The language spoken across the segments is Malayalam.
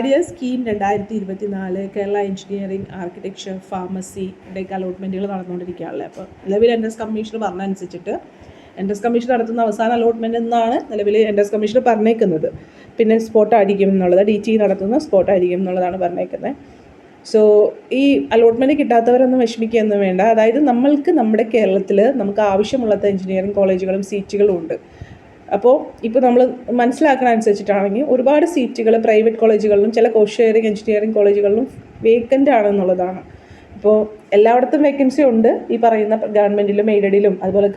Idea scheme 2024 Kerala engineering architecture ഫാർമസിയുടെയൊക്കെ അലോട്ട്മെൻറ്റുകൾ നടന്നുകൊണ്ടിരിക്കുകയാണല്ലേ. അപ്പോൾ നിലവിൽ എൻട്രൻസ് കമ്മീഷൻ പറഞ്ഞനുസരിച്ചിട്ട് എൻട്രൻസ് കമ്മീഷൻ നടത്തുന്ന അവസാന അലോട്ട്മെൻറ്റ് എന്നാണ് നിലവിൽ എൻട്രൻസ് കമ്മീഷൻ പറഞ്ഞേക്കുന്നത്. പിന്നെ സ്പോട്ടായിരിക്കും എന്നുള്ളത്, DT നടത്തുന്ന സ്പോട്ടായിരിക്കും എന്നുള്ളതാണ് പറഞ്ഞേക്കുന്നത്. സോ ഈ അലോട്ട്മെൻറ്റ് കിട്ടാത്തവരൊന്നും വിഷമിക്കുകയൊന്നും വേണ്ട. അതായത് നമ്മൾക്ക് നമ്മുടെ കേരളത്തിൽ നമുക്ക് ആവശ്യമുള്ളത് എഞ്ചിനീയറിംഗ് കോളേജുകളും സീറ്റുകളും ഉണ്ട്. അപ്പോൾ ഇപ്പോൾ നമ്മൾ മനസ്സിലാക്കണ അനുസരിച്ചിട്ടാണെങ്കിൽ ഒരുപാട് സീറ്റുകൾ പ്രൈവറ്റ് കോളേജുകളിലും ചില കോസ്റ്റ് ഷെയറിംഗ് എഞ്ചിനീയറിംഗ് കോളേജുകളിലും വേക്കൻ്റ് ആണെന്നുള്ളതാണ്. ഇപ്പോൾ എല്ലായിടത്തും വേക്കൻസി ഉണ്ട്. ഈ പറയുന്ന ഗവൺമെൻറ്റിലും എയ്ഡഡിലും അതുപോലെ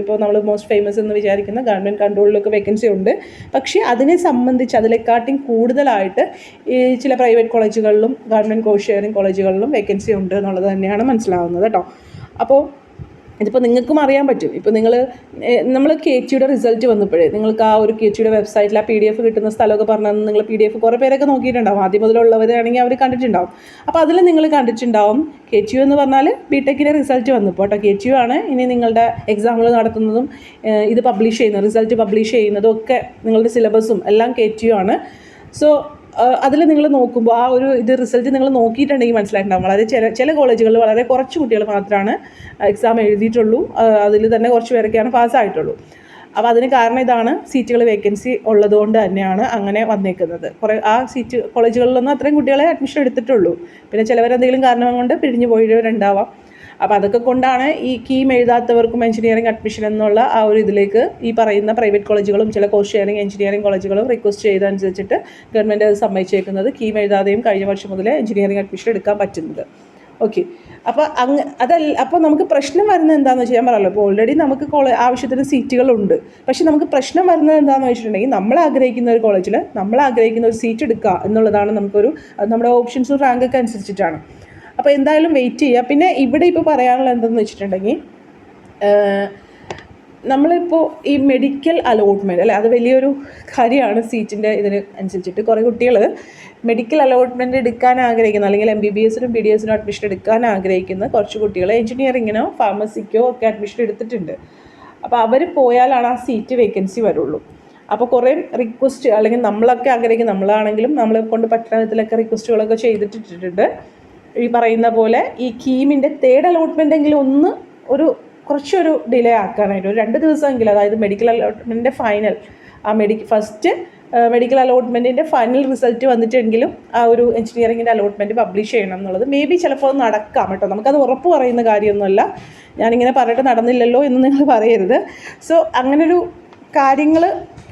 ഇപ്പോൾ നമ്മൾ മോസ്റ്റ് ഫേമസ് എന്ന് വിചാരിക്കുന്ന ഗവൺമെൻറ് കൺട്രോളിലൊക്കെ വേക്കൻസി ഉണ്ട്. പക്ഷേ അതിനെ സംബന്ധിച്ച് അതിനെക്കാട്ടും കൂടുതലായിട്ട് ഈ ചില പ്രൈവറ്റ് കോളേജുകളിലും ഗവൺമെൻറ് കോസ്റ്റ് ഷെയറിംഗ് കോളേജുകളിലും വേക്കൻസി ഉണ്ട് എന്നുള്ളത് തന്നെയാണ് മനസ്സിലാവുന്നത് കേട്ടോ. അപ്പോൾ ഇതിപ്പോൾ നിങ്ങൾക്കും അറിയാൻ പറ്റും. ഇപ്പോൾ നമ്മൾ KT റിസൾട്ട് വന്നപ്പോഴേ നിങ്ങൾക്ക് ആ ഒരു KT വെബ്സൈറ്റിൽ ആ PDF കിട്ടുന്ന സ്ഥലമൊക്കെ പറഞ്ഞാൽ നിങ്ങൾ PDF കുറേ പേരൊക്കെ നോക്കിയിട്ടുണ്ടാവും. ആദ്യം മുതലുള്ളവരാണെങ്കിൽ അവർ കണ്ടിട്ടുണ്ടാവും. അപ്പോൾ അതിൽ നിങ്ങൾ കണ്ടിട്ടുണ്ടാവും KT എന്ന് പറഞ്ഞാൽ BTECൻ്റെ റിസൾട്ട് വന്നപ്പോൾ കേട്ടോ. KT ആണ് ഇനി നിങ്ങളുടെ എക്സാമുകൾ നടത്തുന്നതും ഇത് പബ്ലിഷ് ചെയ്യുന്നത്, റിസൾട്ട് പബ്ലിഷ് ചെയ്യുന്നതും ഒക്കെ നിങ്ങളുടെ സിലബസും എല്ലാം KT ആണ്. സോ അതിൽ നിങ്ങൾ നോക്കുമ്പോൾ ആ ഒരു റിസൾട്ട് നിങ്ങൾ നോക്കിയിട്ടുണ്ടെങ്കിൽ മനസ്സിലായിട്ടുണ്ടാകും. വളരെ ചില കോളേജുകളിൽ വളരെ കുറച്ച് കുട്ടികൾ മാത്രമാണ് എക്സാം എഴുതിയിട്ടുള്ളൂ. അതിൽ തന്നെ കുറച്ച് പേരൊക്കെയാണ് പാസ്സായിട്ടുള്ളൂ. അപ്പോൾ അതിന് കാരണം ഇതാണ്, സീറ്റുകൾ വേക്കൻസി ഉള്ളതുകൊണ്ട് തന്നെയാണ് അങ്ങനെ വന്നേക്കുന്നത്. ആ കോളേജുകളിലൊന്നും അത്രയും കുട്ടികളെ അഡ്മിഷൻ എടുത്തിട്ടുള്ളൂ. പിന്നെ ചിലവരെന്തെങ്കിലും കാരണം കൊണ്ട് പിരിഞ്ഞു പോയവരുണ്ടാവാം. അപ്പോൾ അതൊക്കെ കൊണ്ടാണ് ഈ കീം എഴുതാത്തവർക്കും എഞ്ചിനീയറിംഗ് അഡ്മിഷൻ എന്നുള്ള ആ ഒരു ഇതിലേക്ക് ഈ പറയുന്ന പ്രൈവറ്റ് കോളേജുകളും ചില കോസ്റ്റ് ഷെയറിംഗ് എഞ്ചിനീയറിംഗ് കോളേജുകളും റിക്വസ്റ്റ് ചെയ്തതനുസരിച്ചിട്ട് ഗവൺമെൻറ് അത് സമ്മതിച്ചേക്കുന്നത്. കീം എഴുതാതെയും കഴിഞ്ഞ വർഷം മുതൽ എഞ്ചിനീയറിംഗ് അഡ്മിഷൻ എടുക്കാൻ പറ്റുന്നത്. ഓക്കെ. അപ്പോൾ അപ്പോൾ നമുക്ക് പ്രശ്നം വരുന്നത് എന്താണെന്ന് വെച്ചാൽ ഞാൻ പറയാമല്ലോ, ഇപ്പോൾ ഓൾറെഡി നമുക്ക് ആവശ്യത്തിന് സീറ്റുകളുണ്ട്. പക്ഷേ നമുക്ക് പ്രശ്നം വരുന്നത് എന്താണെന്ന് വെച്ചിട്ടുണ്ടെങ്കിൽ നമ്മൾ ആഗ്രഹിക്കുന്ന ഒരു കോളേജിൽ നമ്മൾ ആഗ്രഹിക്കുന്ന ഒരു സീറ്റ് എടുക്കുക എന്നുള്ളതാണ്. നമ്മുടെ ഓപ്ഷൻസും റാങ്കൊക്കെ അനുസരിച്ചിട്ടാണ്. അപ്പോൾ എന്തായാലും വെയിറ്റ് ചെയ്യുക. പിന്നെ ഇവിടെ ഇപ്പോൾ പറയാനുള്ള എന്തെന്ന് വെച്ചിട്ടുണ്ടെങ്കിൽ, നമ്മളിപ്പോൾ ഈ മെഡിക്കൽ അലോട്ട്മെൻറ്റ് അല്ലേ, അത് വലിയൊരു കാര്യമാണ് സീറ്റിൻ്റെ ഇതിന് അനുസരിച്ചിട്ട്. കുറേ കുട്ടികൾ മെഡിക്കൽ അലോട്ട്മെൻറ്റ് എടുക്കാൻ ആഗ്രഹിക്കുന്ന, അല്ലെങ്കിൽ MBBSനും BDSനും അഡ്മിഷൻ എടുക്കാൻ ആഗ്രഹിക്കുന്ന കുറച്ച് കുട്ടികൾ എഞ്ചിനീയറിങ്ങിനോ ഫാർമസിക്കോ ഒക്കെ അഡ്മിഷൻ എടുത്തിട്ടുണ്ട്. അപ്പോൾ അവർ പോയാലാണ് ആ സീറ്റ് വേക്കൻസി വരുള്ളൂ. അപ്പോൾ കുറേ റിക്വസ്റ്റ്, അല്ലെങ്കിൽ നമ്മളൊക്കെ ആഗ്രഹിക്കുന്ന, നമ്മളാണെങ്കിലും നമ്മളെ കൊണ്ട് പറ്റുന്ന വിധത്തിലൊക്കെ റിക്വസ്റ്റുകളൊക്കെ ചെയ്തിട്ടിട്ടുണ്ട്. ഈ പറയുന്ന പോലെ ഈ കീമിൻ്റെ തേർഡ് അലോട്ട്മെൻ്റ് എങ്കിലും കുറച്ചൊരു ഡിലേ ആക്കാനായിട്ട് ഒരു 2 ദിവസമെങ്കിലും, അതായത് മെഡിക്കൽ അലോട്ട്മെൻറ്റിൻ്റെ ഫൈനൽ ഫസ്റ്റ് മെഡിക്കൽ അലോട്ട്മെൻറ്റിൻ്റെ ഫൈനൽ റിസൾട്ട് വന്നിട്ടെങ്കിലും ആ ഒരു എഞ്ചിനീയറിങ്ങിൻ്റെ അലോട്ട്മെൻറ്റ് പബ്ലിഷ് ചെയ്യണം എന്നുള്ളത് ചിലപ്പോൾ അത് നടക്കാം കേട്ടോ. നമുക്കത് ഉറപ്പ് പറയുന്ന കാര്യമൊന്നുമല്ല. ഞാനിങ്ങനെ പറഞ്ഞിട്ട് നടന്നില്ലല്ലോ എന്ന് നിങ്ങൾ പറയരുത്. സോ അങ്ങനൊരു കാര്യങ്ങൾ,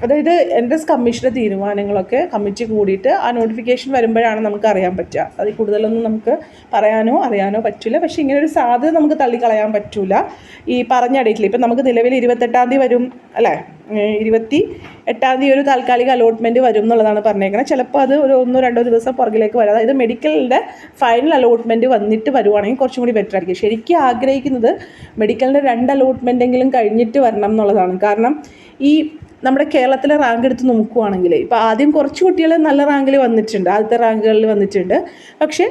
അതായത് എൻട്രൻസ് കമ്മീഷൻ്റെ തീരുമാനങ്ങളൊക്കെ കമ്മിറ്റി കൂടിയിട്ട് ആ നോട്ടിഫിക്കേഷൻ വരുമ്പോഴാണ് നമുക്ക് അറിയാൻ പറ്റുക. അതിൽ കൂടുതലൊന്നും നമുക്ക് പറയാനോ അറിയാനോ പറ്റില്ല. പക്ഷേ ഇങ്ങനൊരു സാധ്യത നമുക്ക് തള്ളിക്കളയാൻ പറ്റില്ല. ഈ പറഞ്ഞ ഡേറ്റിൽ ഇപ്പം നമുക്ക് നിലവിൽ 28-ാം തീയതി വരും അല്ലേ, 28-ാം തീയതി ഒരു താൽക്കാലിക അലോട്ട്മെൻറ്റ് വരും എന്നുള്ളതാണ് പറഞ്ഞേക്കുന്നത്. ചിലപ്പോൾ അത് ഒരു 1-2 ദിവസം പുറകിലേക്ക് വരാം. അതായത് മെഡിക്കലിൻ്റെ ഫൈനൽ അലോട്ട്മെൻറ്റ് വന്നിട്ട് വരുവാണെങ്കിൽ കുറച്ചും കൂടി ബെറ്റർ ആയിരിക്കും. ശരിക്കും ആഗ്രഹിക്കുന്നത് മെഡിക്കലിൻ്റെ 2 അലോട്ട്മെൻറ്റെങ്കിലും കഴിഞ്ഞിട്ട് വരണം എന്നുള്ളതാണ്. കാരണം ഈ നമ്മുടെ കേരളത്തിലെ റാങ്ക് എടുത്ത് നോക്കുവാണെങ്കിൽ ഇപ്പോൾ ആദ്യം കുറച്ച് കുട്ടികൾ നല്ല റാങ്കിൽ വന്നിട്ടുണ്ട്, ആദ്യത്തെ റാങ്കുകളിൽ വന്നിട്ടുണ്ട്. പക്ഷേ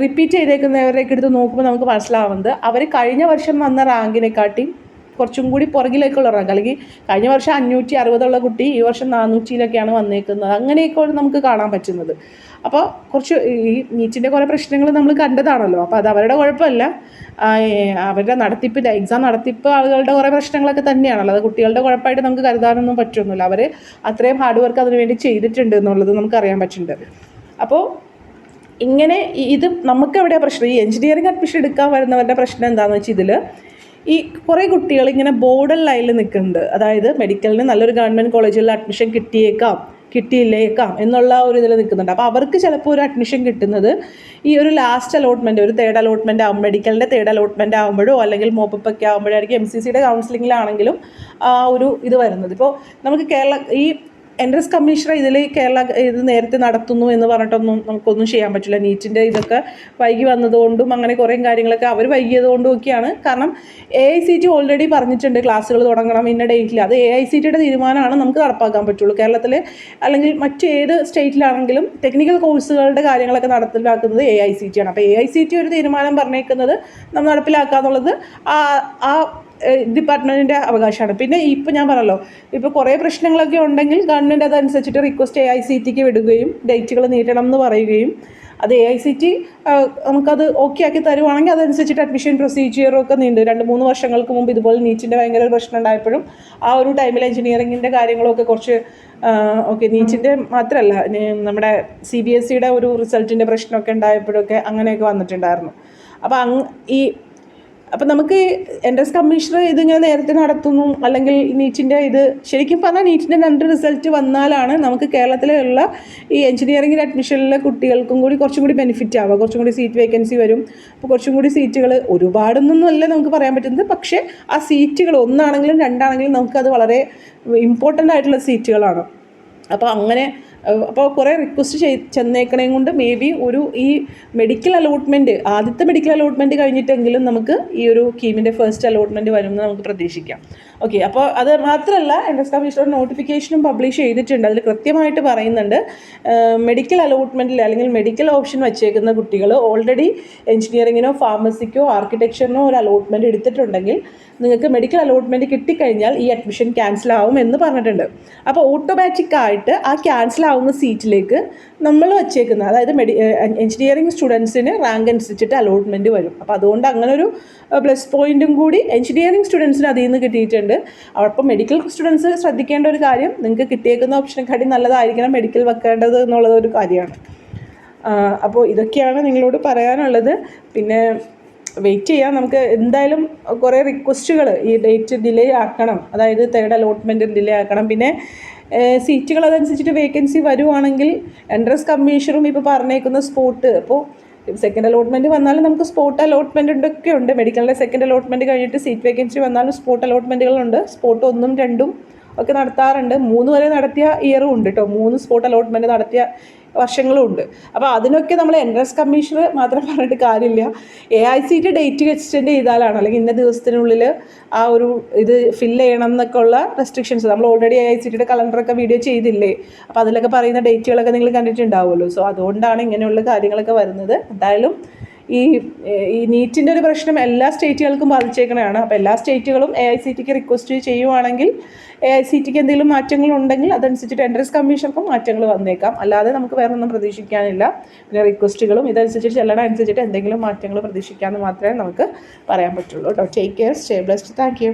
റിപ്പീറ്റ് ചെയ്തേക്കുന്നവരെയൊക്കെ എടുത്ത് നോക്കുമ്പോൾ നമുക്ക് മനസ്സിലാവുന്നത് അവർ കഴിഞ്ഞ വർഷം വന്ന റാങ്കിനെക്കാട്ടി കുറച്ചും കൂടി പുറകിലേക്കുള്ള റാങ്ക്, അല്ലെങ്കിൽ കഴിഞ്ഞ വർഷം 560 കുട്ടി ഈ വർഷം 400-ലൊക്കെയാണ് വന്നേക്കുന്നത്. അങ്ങനെയൊക്കെ നമുക്ക് കാണാൻ പറ്റുന്നത്. അപ്പോൾ കുറച്ച് ഈ നീറ്റിൻ്റെ കുറേ പ്രശ്നങ്ങൾ നമ്മൾ കണ്ടതാണല്ലോ. അപ്പോൾ അത് അവരുടെ കുഴപ്പമല്ല, അവരുടെ നടത്തിപ്പിൻ്റെ എക്സാം നടത്തിപ്പ് ആളുകളുടെ കുറേ പ്രശ്നങ്ങളൊക്കെ തന്നെയാണല്ലോ. അത് കുട്ടികളുടെ കുഴപ്പമായിട്ട് നമുക്ക് കരുതാനൊന്നും പറ്റുമൊന്നുമില്ല. അവർ അത്രയും ഹാർഡ് വർക്ക് അതിന് വേണ്ടി ചെയ്തിട്ടുണ്ട് എന്നുള്ളത് നമുക്കറിയാൻ പറ്റുന്നുണ്ട്. അപ്പോൾ ഇങ്ങനെ ഇത് നമുക്കെവിടെയാണ് പ്രശ്നം, ഈ എഞ്ചിനീയറിംഗ് അഡ്മിഷൻ എടുക്കാൻ വരുന്നവരുടെ പ്രശ്നം എന്താണെന്ന് വെച്ചാൽ ഇതിൽ ഈ കുറേ കുട്ടികൾ ഇങ്ങനെ ബോർഡർ ലൈനിൽ നിൽക്കുന്നുണ്ട്. അതായത് മെഡിക്കലിന് നല്ലൊരു ഗവൺമെൻറ് കോളേജിൽ അഡ്മിഷൻ കിട്ടിയില്ലേക്കാം എന്നുള്ള ഒരു ഇതിൽ നിൽക്കുന്നുണ്ട്. അപ്പോൾ അവർക്ക് ചിലപ്പോൾ ഒരു അഡ്മിഷൻ കിട്ടുന്നത് ഈ ഒരു ലാസ്റ്റ് അലോട്ട്മെൻറ്റ്, ഒരു തേർഡ് അലോട്ട്മെൻറ്റ് ആകുമ്പോൾ, മെഡിക്കലിൻ്റെ തേർഡ് അലോട്ട്മെൻറ്റ് ആകുമ്പോഴോ അല്ലെങ്കിൽ മോപ്പപ്പൊക്കെ ആകുമ്പോഴായിരിക്കും MCCയുടെ കൗൺസിലിങ്ങിലാണെങ്കിലും ആ ഒരു ഇത് വരുന്നത്. ഇപ്പോൾ നമുക്ക് ഈ എൻട്രൻസ് കമ്മീഷണർ ഇത് നേരത്തെ നടത്തുന്നു എന്ന് പറഞ്ഞിട്ടൊന്നും നമുക്കൊന്നും ചെയ്യാൻ പറ്റില്ല. നീറ്റിൻ്റെ ഇതൊക്കെ വൈകി വന്നതുകൊണ്ടും അങ്ങനെ കുറേ കാര്യങ്ങളൊക്കെ അവർ വൈകിയതുകൊണ്ടും ഒക്കെയാണ്. കാരണം AICTE ഓൾറെഡി പറഞ്ഞിട്ടുണ്ട് ക്ലാസ്സുകൾ തുടങ്ങണം ഇന്ന ഡേറ്റിൽ. അത് AICTEയുടെ തീരുമാനമാണ് നമുക്ക് നടപ്പാക്കാൻ പറ്റുള്ളൂ. കേരളത്തിൽ അല്ലെങ്കിൽ മറ്റേത് സ്റ്റേറ്റിലാണെങ്കിലും ടെക്നിക്കൽ കോഴ്സുകളുടെ കാര്യങ്ങളൊക്കെ നടപ്പിലാക്കുന്നത് AICTE ആണ്. അപ്പോൾ AICTE ഒരു തീരുമാനം പറഞ്ഞേക്കുന്നത് നമ്മൾ നടപ്പിലാക്കുക എന്നുള്ളത് ആ ഡിപ്പാർട്ട്മെൻറ്റിൻ്റെ അവകാശമാണ്. പിന്നെ ഇപ്പോൾ ഞാൻ പറഞ്ഞല്ലോ, ഇപ്പോൾ കുറേ പ്രശ്നങ്ങളൊക്കെ ഉണ്ടെങ്കിൽ ഗവൺമെൻറ് അതനുസരിച്ചിട്ട് റിക്വസ്റ്റ് AICTE വിടുകയും ഡേറ്റുകൾ നീട്ടണം എന്ന് പറയുകയും അത് AICTE നമുക്കത് ഓക്കെ ആക്കി തരുവാണെങ്കിൽ അതനുസരിച്ചിട്ട് അഡ്മിഷൻ പ്രൊസീജിയറൊക്കെ നീണ്ട് 2-3 വർഷങ്ങൾക്ക് മുമ്പ് ഇതുപോലെ നീറ്റിൻ്റെ ഭയങ്കര പ്രശ്നം ഉണ്ടായപ്പോഴും ആ ഒരു ടൈമിൽ എഞ്ചിനീയറിങ്ങിൻ്റെ കാര്യങ്ങളൊക്കെ കുറച്ച് ഓക്കെ, നീറ്റിൻ്റെ മാത്രമല്ല നമ്മുടെ CBSEയുടെ ഒരു റിസൾട്ടിൻ്റെ പ്രശ്നമൊക്കെ ഉണ്ടായപ്പോഴൊക്കെ അങ്ങനെയൊക്കെ വന്നിട്ടുണ്ടായിരുന്നു. അപ്പോൾ നമുക്ക് എൻട്രൻസ് കമ്മീഷണർ ഇതിങ്ങനെ നേരത്തെ നടത്തുന്നു, അല്ലെങ്കിൽ നീറ്റിൻ്റെ ഇത് ശരിക്കും പറഞ്ഞാൽ നീറ്റിൻ്റെ 2 റിസൾട്ട് വന്നാലാണ് നമുക്ക് കേരളത്തിലുള്ള ഈ എഞ്ചിനീയറിംഗിൽ അഡ്മിഷനിലെ കുട്ടികൾക്കും കൂടി കുറച്ചും കൂടി ബെനിഫിറ്റ് ആവുക, കുറച്ചും കൂടി സീറ്റ് വേക്കൻസി വരും. അപ്പോൾ കുറച്ചും കൂടി സീറ്റുകൾ ഒരുപാടൊന്നുമല്ല നമുക്ക് പറയാൻ പറ്റുന്നത്, പക്ഷേ ആ സീറ്റുകൾ 1 ആണെങ്കിലും 2 ആണെങ്കിലും നമുക്കത് വളരെ ഇമ്പോർട്ടൻ്റ് ആയിട്ടുള്ള സീറ്റുകളാണ്. അപ്പോൾ കുറേ റിക്വസ്റ്റ് ചെന്നേക്കണേം കൊണ്ട് മേ ബി ഈ മെഡിക്കൽ അലോട്ട്മെൻറ്റ്, ആദ്യത്തെ മെഡിക്കൽ അലോട്ട്മെൻറ്റ് കഴിഞ്ഞിട്ടെങ്കിലും നമുക്ക് ഈ ഒരു കീമിൻ്റെ ഫസ്റ്റ് അലോട്ട്മെൻറ്റ് വരുമെന്ന് നമുക്ക് പ്രതീക്ഷിക്കാം. ഓക്കെ, അപ്പോൾ അത് മാത്രമല്ല എൻട്രൻസ് കമ്മീഷണർ നോട്ടിഫിക്കേഷനും പബ്ലിഷ് ചെയ്തിട്ടുണ്ട്. അതിൽ കൃത്യമായിട്ട് പറയുന്നുണ്ട് മെഡിക്കൽ അലോട്ട്മെൻറ്റിൽ അല്ലെങ്കിൽ മെഡിക്കൽ ഓപ്ഷൻ വച്ചേക്കുന്ന കുട്ടികൾ ഓൾറെഡി എഞ്ചിനീയറിങ്ങിനോ ഫാർമസിക്കോ ആർക്കിടെക്ചറിനോ ഒരു അലോട്ട്മെൻറ്റ് എടുത്തിട്ടുണ്ടെങ്കിൽ നിങ്ങൾക്ക് മെഡിക്കൽ അലോട്ട്മെൻറ്റ് കിട്ടിക്കഴിഞ്ഞാൽ ഈ അഡ്മിഷൻ ക്യാൻസൽ ആവും എന്ന് പറഞ്ഞിട്ടുണ്ട്. അപ്പോൾ ഓട്ടോമാറ്റിക്കായിട്ട് ആ ക്യാൻസൽ ആവുന്ന സീറ്റിലേക്ക് നമ്മൾ വച്ചേക്കുന്ന, അതായത് എഞ്ചിനീയറിംഗ് സ്റ്റുഡൻസിന് റാങ്ക് അനുസരിച്ചിട്ട് അലോട്ട്മെൻറ്റ് വരും. അപ്പോൾ അതുകൊണ്ട് അങ്ങനെ ഒരു പ്ലസ് പോയിൻറ്റും കൂടി എഞ്ചിനീയറിംഗ് സ്റ്റുഡൻസിന് അതിൽ നിന്ന് കിട്ടിയിട്ടുണ്ട്. അപ്പോൾ മെഡിക്കൽ സ്റ്റുഡൻസ് ശ്രദ്ധിക്കേണ്ട ഒരു കാര്യം, നിങ്ങൾക്ക് കിട്ടിയേക്കുന്ന ഓപ്ഷനെക്കാട്ടി നല്ലതായിരിക്കണം മെഡിക്കൽ വെക്കേണ്ടത് എന്നുള്ളത് ഒരു കാര്യമാണ്. അപ്പോൾ ഇതൊക്കെയാണ് നിങ്ങളോട് പറയാനുള്ളത്. പിന്നെ വെയിറ്റ് ചെയ്യാം, നമുക്ക് എന്തായാലും കുറേ റിക്വസ്റ്റുകൾ ഈ ഡേറ്റ് ഡിലേ ആക്കണം, അതായത് 3rd അലോട്ട്മെൻറ്റ് ഡിലേ ആക്കണം. പിന്നെ സീറ്റുകൾ അതനുസരിച്ചിട്ട് വേക്കൻസി വരുവാണെങ്കിൽ എൻട്രൻസ് കമ്മീഷണറും ഇപ്പോൾ പറഞ്ഞേക്കുന്ന സ്പോട്ട്, അപ്പോൾ 2nd അലോട്ട്മെൻറ്റ് വന്നാലും നമുക്ക് സ്പോട്ട് അലോട്ട്മെൻറ്റ് ഒക്കെ ഉണ്ട്. മെഡിക്കലിൻ്റെ 2nd അലോട്ട്മെൻറ്റ് കഴിഞ്ഞിട്ട് സീറ്റ് വേക്കൻസി വന്നാലും സ്പോട്ട് അലോട്ട്മെൻറ്റുകളുണ്ട്. സ്പോട്ട് 1ഉം 2ഉം ഒക്കെ നടത്താറുണ്ട്. 3 വരെ നടത്തിയ ഇയറും ഉണ്ട് കേട്ടോ, 3 സ്പോട്ട് അലോട്ട്മെൻറ്റ് നടത്തിയ വർഷങ്ങളും ഉണ്ട്. അപ്പോൾ അതിനൊക്കെ നമ്മൾ എൻട്രൻസ് കമ്മീഷണർ മാത്രം പറഞ്ഞിട്ട് കാര്യമില്ല. AICTE ഡേറ്റ് എക്സ്റ്റെൻഡ് ചെയ്താലാണ്, അല്ലെങ്കിൽ ഇന്ന ദിവസത്തിനുള്ളിൽ ആ ഒരു ഇത് ഫില്ല് ചെയ്യണം എന്നൊക്കെ ഉള്ള റെസ്ട്രിക്ഷൻസ് നമ്മൾ ഓൾറെഡി AICTEയുടെ കലണ്ടറൊക്കെ വീഡിയോ ചെയ്തില്ലേ, അപ്പോൾ അതിലൊക്കെ പറയുന്ന ഡേറ്റുകളൊക്കെ നിങ്ങൾ കണ്ടിട്ടുണ്ടാവുമല്ലോ. സോ അതുകൊണ്ടാണ് ഇങ്ങനെയുള്ള കാര്യങ്ങളൊക്കെ വരുന്നത്. എന്തായാലും ഈ നീറ്റിൻ്റെ ഒരു പ്രശ്നം എല്ലാ സ്റ്റേറ്റുകൾക്കും ബാധിച്ചേക്കണതാണ്. അപ്പോൾ എല്ലാ സ്റ്റേറ്റുകളും AICTEക്ക് റിക്വസ്റ്റ് ചെയ്യുവാണെങ്കിൽ AICTEക്ക് എന്തെങ്കിലും മാറ്റങ്ങളുണ്ടെങ്കിൽ അതനുസരിച്ചിട്ട് എൻട്രൻസ് കമ്മീഷനർക്കും മാറ്റങ്ങൾ വന്നേക്കാം. അല്ലാതെ നമുക്ക് വേറെ ഒന്നും പ്രതീക്ഷിക്കാനില്ല. പിന്നെ റിക്വസ്റ്റുകളും ഇതനുസരിച്ചിട്ട് ചെല്ലണം അനുസരിച്ചിട്ട് എന്തെങ്കിലും മാറ്റങ്ങൾ പ്രതീക്ഷിക്കാമെന്ന് മാത്രമേ നമുക്ക് പറയാൻ പറ്റുള്ളൂ കേട്ടോ. Take care, stay blessed. Thank you.